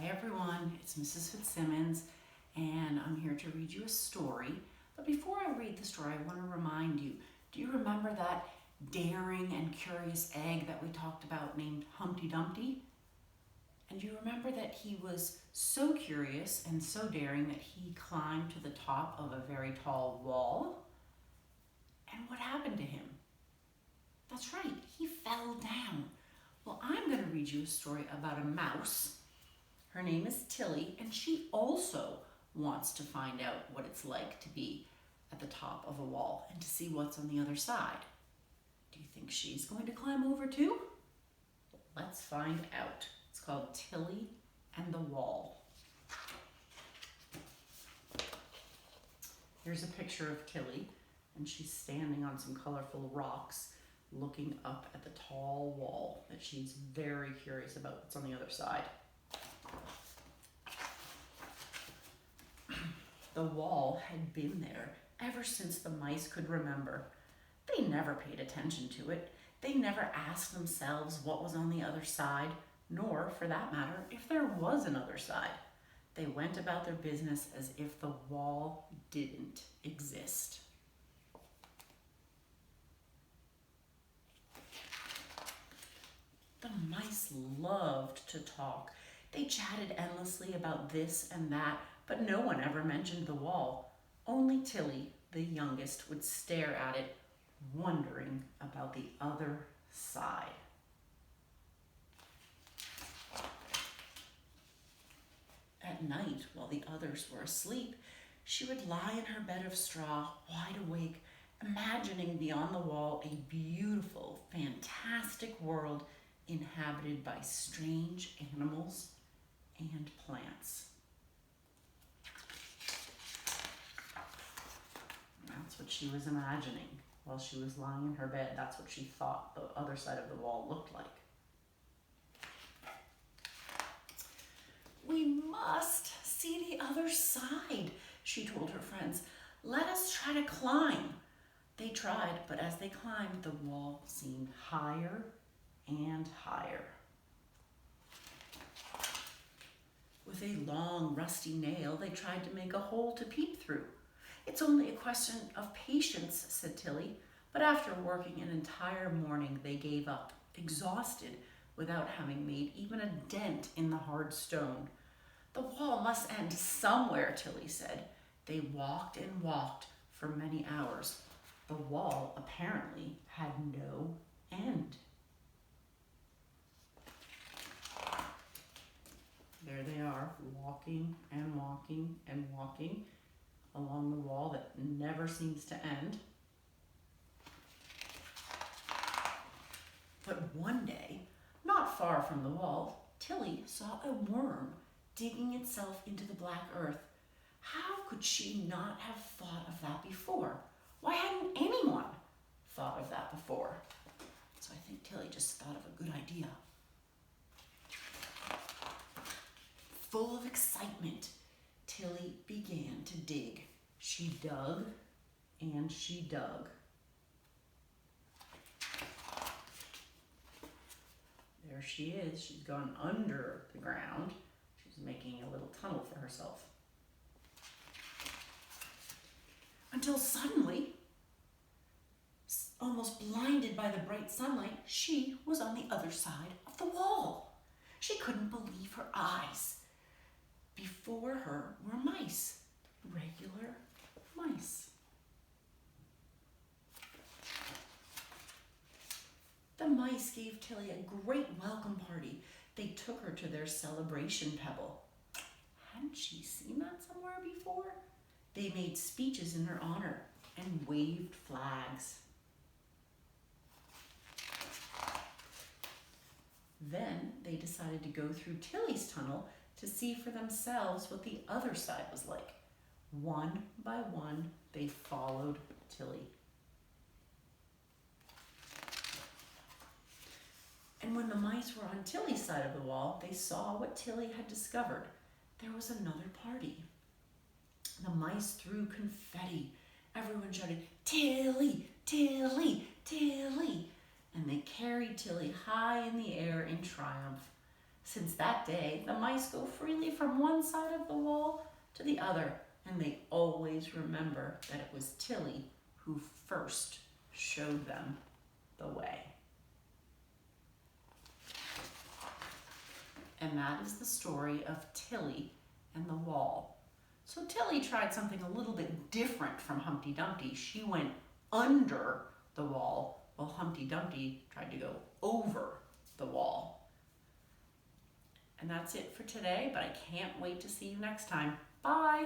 Hi everyone, it's Mrs. Fitzsimmons and I'm here to read you a story. But before I read the story, I want to remind you, do you remember that daring and curious egg that we talked about named Humpty Dumpty? And you remember that he was so curious and so daring that he climbed to the top of a very tall wall? And what happened to him? That's right, he fell down. Well, I'm going to read you a story about a mouse. Her name is Tillie, and she also wants to find out what it's like to be at the top of a wall and to see what's on the other side. Do you think she's going to climb over too? Let's find out. It's called Tillie and the Wall. Here's a picture of Tillie, and she's standing on some colorful rocks looking up at the tall wall that she's very curious about what's on the other side. The wall had been there ever since the mice could remember. They never paid attention to it. They never asked themselves what was on the other side, nor, for that matter, if there was another side. They went about their business as if the wall didn't exist. The mice loved to talk. They chatted endlessly about this and that, but no one ever mentioned the wall. Only Tillie, the youngest, would stare at it, wondering about the other side. At night, while the others were asleep, she would lie in her bed of straw, wide awake, imagining beyond the wall a beautiful, fantastic world inhabited by strange animals and plants. That's what she was imagining while she was lying in her bed. That's what she thought the other side of the wall looked like. We must see the other side, she told her friends. Let us try to climb. They tried, but as they climbed, the wall seemed higher and higher. With a long, rusty nail, they tried to make a hole to peep through. It's only a question of patience, said Tillie, but after working an entire morning, they gave up, exhausted, without having made even a dent in the hard stone. The wall must end somewhere, Tillie said. They walked and walked for many hours. The wall apparently had no end. There they are, walking and walking and walking along the wall that never seems to end. But one day, not far from the wall, Tillie saw a worm digging itself into the black earth. How could she not have thought of that before? Why hadn't anyone thought of that before? So I think Tillie just thought of a good idea. Full of excitement, Tillie began to dig. She dug and she dug. There she is. She's gone under the ground. She's making a little tunnel for herself. Until suddenly, almost blinded by the bright sunlight, she was on the other side of the wall. She couldn't believe her eyes. Before her were mice, regular mice. The mice gave Tillie a great welcome party. They took her to their celebration pebble. Hadn't she seen that somewhere before? They made speeches in her honor and waved flags. Then they decided to go through Tillie's tunnel to see for themselves what the other side was like. One by one, they followed Tillie. And when the mice were on Tillie's side of the wall, they saw what Tillie had discovered. There was another party. The mice threw confetti. Everyone shouted, "Tillie, Tillie, Tillie!" And they carried Tillie high in the air in triumph. Since that day, the mice go freely from one side of the wall to the other, and they always remember that it was Tillie who first showed them the way. And that is the story of Tillie and the wall. So Tillie tried something a little bit different from Humpty Dumpty. She went under the wall, while Humpty Dumpty tried to go over the wall. And that's it for today, but I can't wait to see you next time. Bye!